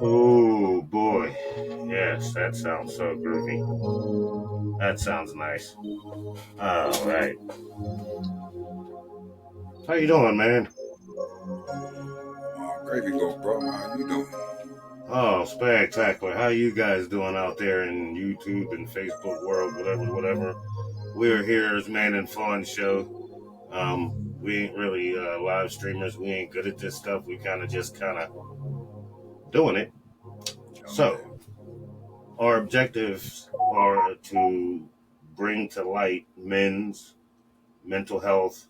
Oh boy. Yes, that sounds so groovy. That sounds nice. All right. How you doing, man? Gravy little bro, how you doing? Oh, spectacular. How you guys doing out there in YouTube and Facebook world, whatever. We're here as Man and Fawn Show. We ain't really live streamers. We ain't good at this stuff. We kind of doing it. Oh So, yeah. our objectives are to bring to light men's mental health,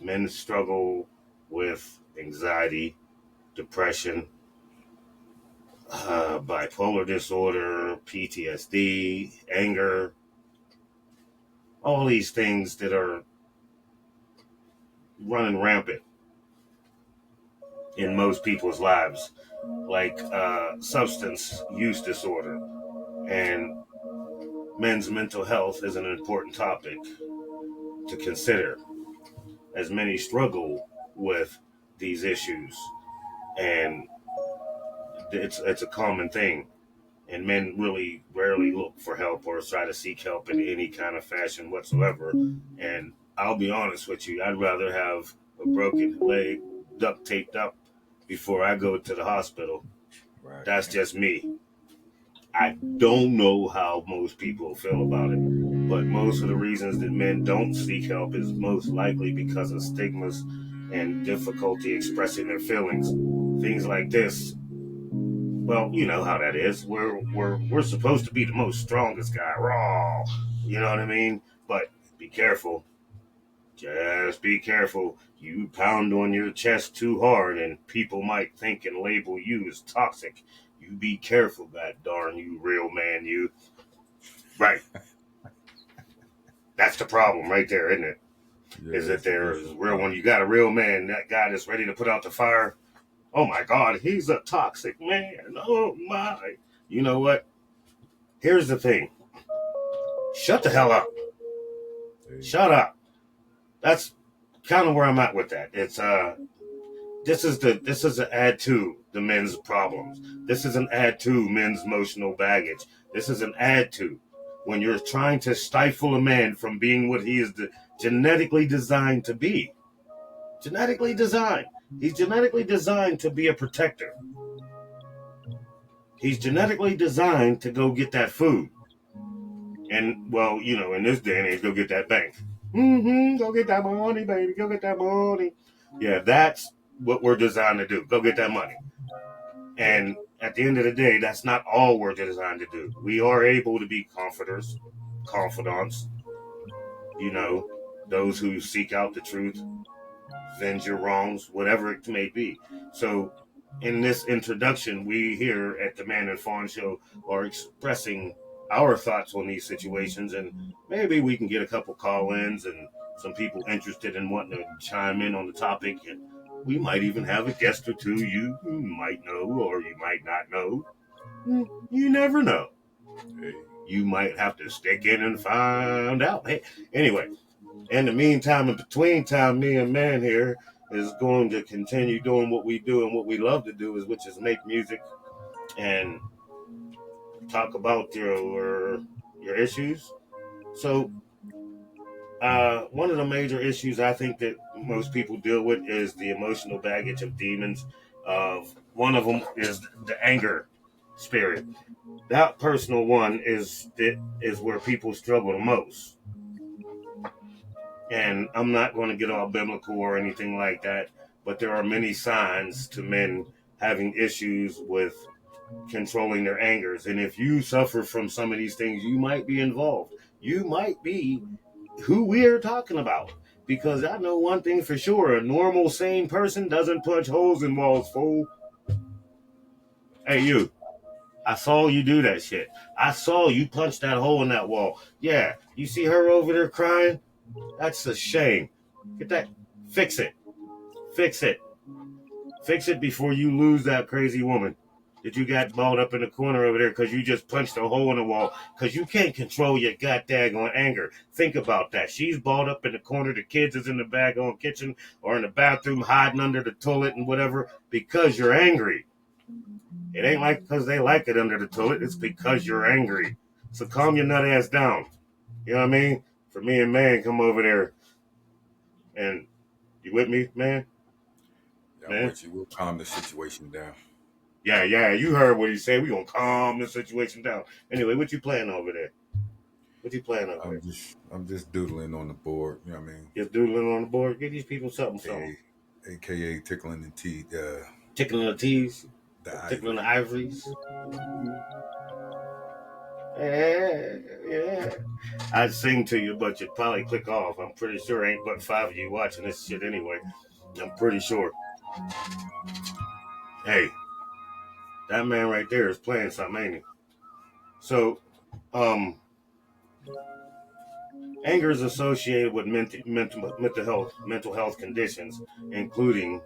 men's struggle with anxiety, depression, bipolar disorder, PTSD, anger, all these things that are running rampant in most people's lives, like substance use disorder. And men's mental health is an important topic to consider, as many struggle with these issues. And it's a common thing. And men really rarely look for help or try to seek help in any kind of fashion whatsoever. And I'll be honest with you, I'd rather have a broken leg duct taped up before I go to the hospital. Right. That's just me. I don't know how most people feel about it, but most of the reasons that men don't seek help is most likely because of stigmas and difficulty expressing their feelings. Things like this, well, you know how that is. We're supposed to be the most strongest guy, raw. You know what I mean? But be careful. Just be careful. You pound on your chest too hard, and people might think and label you as toxic. You be careful, god darn you, real man, you. Right. That's the problem right there, isn't it? Is that Yes, it there is is a a real one? problem. You got a real man, that guy that's ready to put out the fire. Oh my God, he's a toxic man. Oh my. You know what? Here's the thing. Shut the hell up. Hey, Shut up. That's kind of where I'm at with that. It's this is an add to the men's problems. This is an add to men's emotional baggage. This is an add to when you're trying to stifle a man from being what he is genetically designed to be. Genetically designed. He's genetically designed to be a protector. He's genetically designed to go get that food. And well, you know, in this day and age, go get that bank. Go get that money, baby. Go get that money. Yeah, that's what we're designed to do. Go get that money. And at the end of the day, that's not all we're designed to do. We are able to be comforters, confidants, you know, those who seek out the truth, avenge your wrongs, whatever it may be. So, in this introduction, we here at the Man and Fawn Show are expressing our thoughts on these situations, and maybe we can get a couple call ins and some people interested in wanting to chime in on the topic. And we might even have a guest or two you might know or you might not know. You never know. hey, You might have to stick in and find out. Hey, anyway, in the meantime, in between time, me and Man here is going to continue doing what we do and what we love to do, is which is make music and talk about your issues. So, one of the major issues I think that most people deal with is the emotional baggage of demons. Of one of them is the anger spirit. That personal one is where people struggle the most. And I'm not going to get all biblical or anything like that, but there are many signs to men having issues with controlling their angers. And if you suffer from some of these things, you might be involved. You might be who we are talking about. Because I know one thing for sure, a normal, sane person doesn't punch holes in walls, fool. Hey, you. I saw you do that shit. I saw you punch that hole in that wall. Yeah, you see her over there crying? That's a shame. Get that. Fix it. Fix it. Fix it before you lose that crazy woman. that you got balled up in the corner over there because you just punched a hole in the wall because you can't control your goddamn anger. Think about that. She's balled up in the corner. The kids is in the back on kitchen or in the bathroom hiding under the toilet and whatever because you're angry. It ain't like because they like it under the toilet. It's because you're angry. So calm your nut ass down. You know what I mean? For me and man, come over there and you with me, man? Yeah, I'm Man? with you. We'll calm the situation down. Yeah, you heard what he said. We gonna calm the situation down. Anyway, what you playing over there? What you playing over there? I'm just doodling on the board. You know what I mean? Just doodling on the board. Get these people something. AKA tickling the teeth. Tickling the tees, The tickling the ivory. ivories. Yeah. I'd sing to you, but you'd probably click off. I'm pretty sure ain't but 5 of you watching this shit anyway. I'm pretty sure. Hey, that man right there is playing something, ain't he? So, anger is associated with mental health conditions, including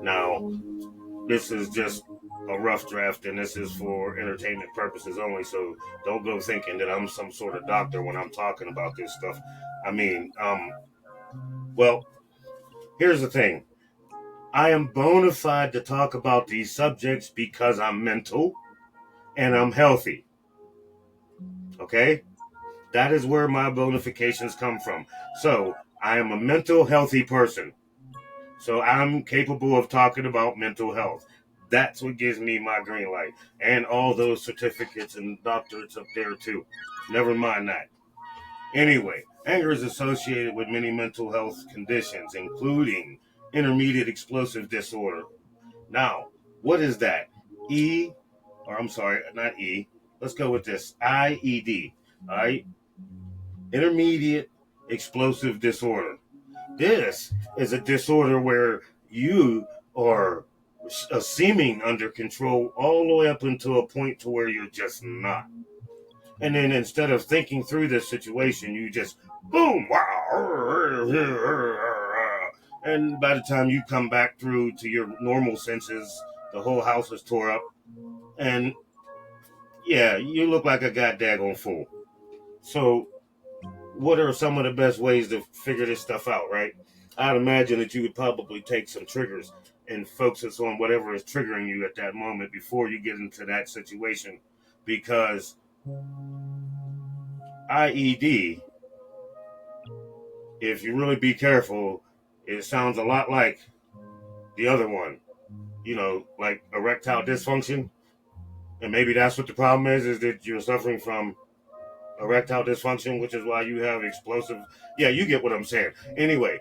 now. This is just a rough draft, and this is for entertainment purposes only. So don't go thinking that I'm some sort of doctor when I'm talking about this stuff. I mean, well, here's the thing. I am bona fide to talk about these subjects because I'm mental and I'm healthy. Okay? That is where my bonifications come from. So I am a mental healthy person. So I'm capable of talking about mental health. That's what gives me my green light. And all those certificates and doctorates up there too. Never mind that. Anyway, anger is associated with many mental health conditions, including intermediate explosive disorder. Now, what is that? I'm sorry, not E. Let's go with this. IED. All right? Intermediate explosive disorder. This is a disorder where you are seeming under control all the way up until a point to where you're just not. And then instead of thinking through this situation, you just boom, wow, and by the time you come back through to your normal senses, the whole house is tore up, and yeah, you look like a goddamn fool. So what are some of the best ways to figure this stuff out, right? I'd imagine that you would probably take some triggers and focus on whatever is triggering you at that moment before you get into that situation. Because IED, if you really be careful, it sounds a lot like the other one, like erectile dysfunction. And maybe that's what the problem is that you're suffering from erectile dysfunction, which is why you have explosive. Yeah, you get what I'm saying. Anyway,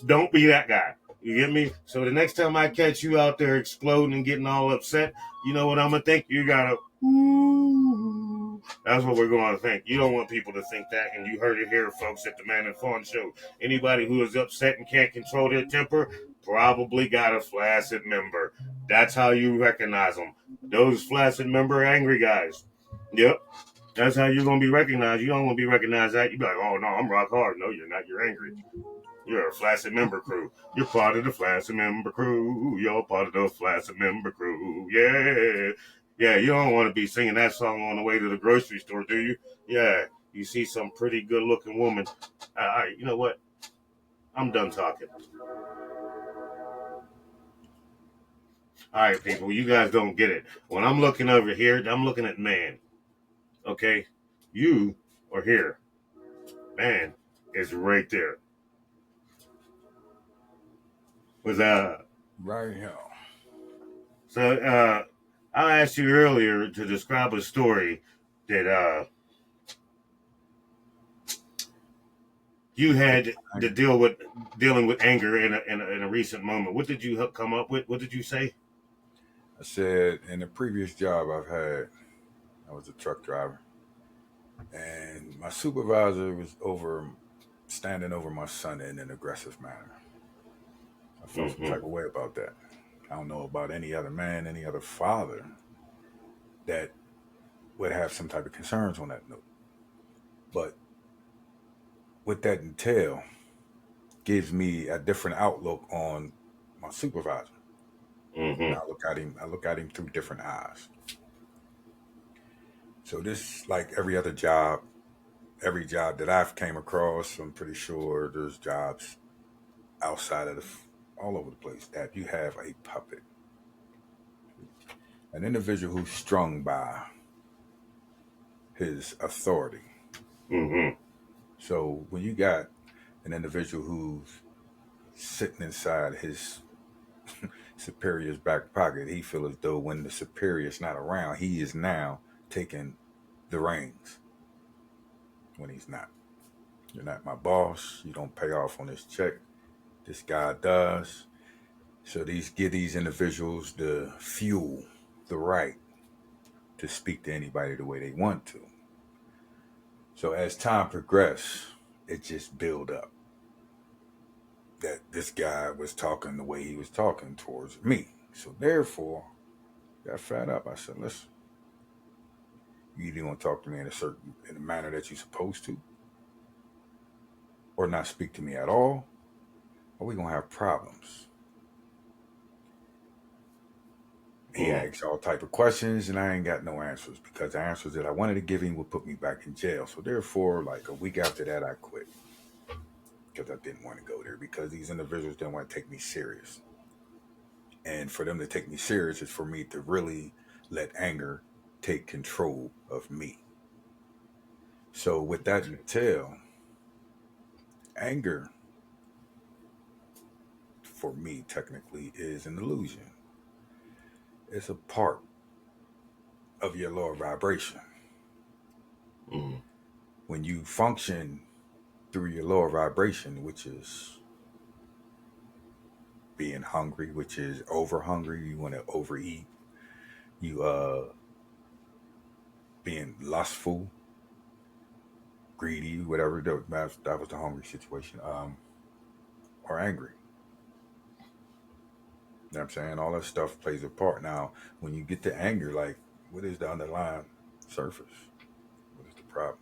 don't be that guy. You get me? So the next time I catch you out there exploding and getting all upset, you know what I'm gonna think? You gotta. Ooh. That's what we're going to think. You don't want people to think that, and you heard it here, folks, at the Man and Fawn Show. Anybody who is upset and can't control their temper probably got a flaccid member. That's how you recognize them. Those flaccid member angry guys. Yep. That's how you're gonna be recognized. You don't want to be recognized that. You be like, oh no, I'm rock hard. No, you're not. You're angry. You're a flaccid member crew. You're part of the flaccid member crew. You're part of the flaccid member crew. Yeah. Yeah, you don't want to be singing that song on the way to the grocery store, do you? Yeah. You see some pretty good looking woman. All right, you know what? I'm done talking. All right, people, you guys don't get it. When I'm looking over here, I'm looking at man. Okay? You are here. Man is right there. Was Right here. So I asked you earlier to describe a story that you had to dealing with anger in a recent moment. What did you come up with? What did you say? I said in the previous job I've had, I was a truck driver, and my supervisor was standing over my son in an aggressive manner. I felt some Mm-hmm. type of way about that. I don't know about any other man, any other father that would have some type of concerns on that note. But what that entail gives me a different outlook on my supervisor. Mm-hmm. And I look at him through different eyes. So this, like every job that I've came across, I'm pretty sure there's jobs outside of all over the place that you have a puppet, an individual who's strung by his authority. Mm-hmm. So when you got an individual who's sitting inside his superior's back pocket, he feel as though when the superior's not around, he is now taking the reins when he's not. You're not my boss. You don't pay off on this check. This guy does. So these give these individuals the fuel, the right to speak to anybody the way they want to. So as time progressed, it just built up that this guy was talking the way he was talking towards me. So therefore, got fed up. I said, listen, you either gonna talk to me in a manner that you're supposed to, or not speak to me at all, or we gonna have problems. He Mm-hmm. asks all type of questions, and I ain't got no answers because the answers that I wanted to give him would put me back in jail. So therefore, like a week after that, I quit because I didn't want to go there because these individuals didn't want to take me serious. And for them to take me serious is for me to really let anger take control of me. So with that entail, anger for me technically is an illusion. It's a part of your lower vibration. Mm-hmm. When you function through your lower vibration, which is being hungry, which is over hungry, you want to overeat, you being lustful, greedy, whatever that was the hungry situation, or angry. You know what I'm saying? All that stuff plays a part. Now, when you get to anger, like what is the underlying surface? What is the problem?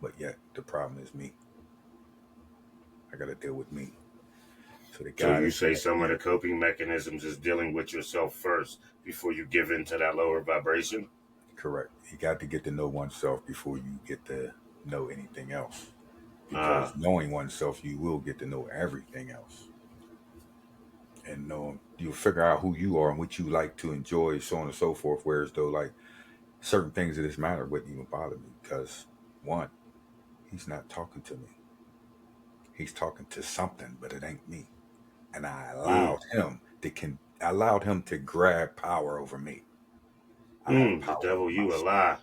But yet the problem is me. I gotta deal with me. So the So guy you that's say saying some of you the coping mechanisms is dealing with yourself first before you give in to that lower vibration? correct. You got to get to know oneself before you get to know anything else. Because Ah. knowing oneself, you will get to know everything else. And know you'll figure out who you are and what you like to enjoy, so on and so forth. Whereas though like certain things of this matter wouldn't even bother me because one, he's not talking to me. He's talking to something, but it ain't me. And Mm. I allowed him to grab power over me. I have The power over devil, you a myself. lie.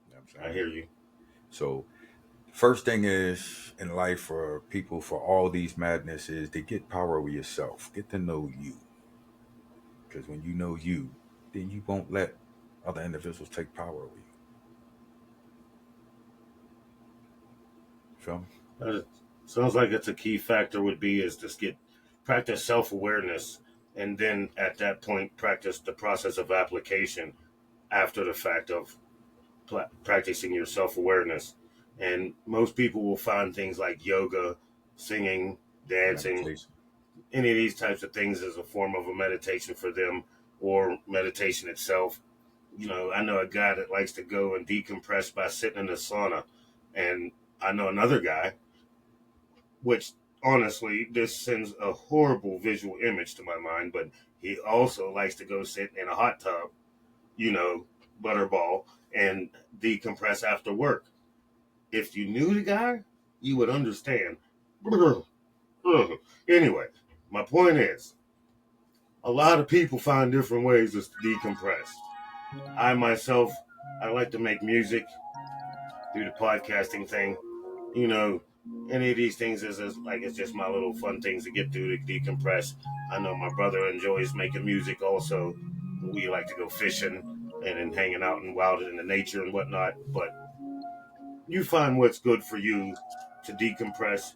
You know what I'm I saying? hear you. So first thing is in life for people for all these madness is to get power over yourself. Get to know you. Because when you know you, then you won't let other individuals take power over you. Feel me? It sounds like it's a key factor would be is to get practice self awareness, and then at that point practice the process of application after the fact of practicing your self awareness. And most people will find things like yoga, singing, dancing, Meditation. any of these types of things as a form of a meditation for them, or meditation itself. I know a guy that likes to go and decompress by sitting in the sauna, and I know another guy, which honestly, this sends a horrible visual image to my mind, but he also likes to go sit in a hot tub, you know, butterball, and decompress after work. If you knew the guy, you would understand. Anyway, my point is, a lot of people find different ways to decompress. I myself, I like to make music, do the podcasting thing. You know, any of these things is like it's just my little fun things to get through to decompress. I know my brother enjoys making music also. We like to go fishing and hanging out and wild in the nature and whatnot. But you find what's good for you to decompress.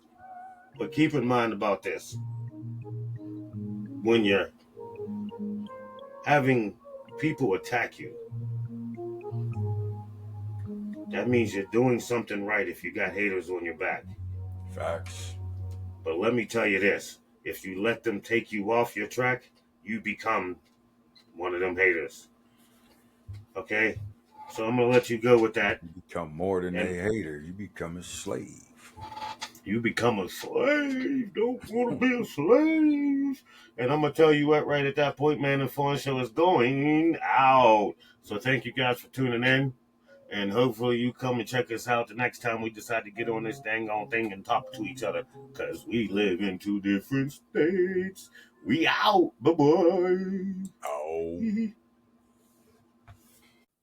But keep in mind about this: when you're having people attack you, that means you're doing something right if you got haters on your back. Facts. But let me tell you this: if you let them take you off your track, you become one of them haters. Okay? So I'm gonna let you go with that. You become more than And a hater. You become a slave. you become a slave. Don't want to be a slave. And I'm gonna tell you what, right at that point, man, the phone show is going out. So thank you guys for tuning in. And hopefully you come and check us out the next time we decide to get on this dang on thing and talk to each other. Cause we live in two different states. We out. Bye bye. Oh.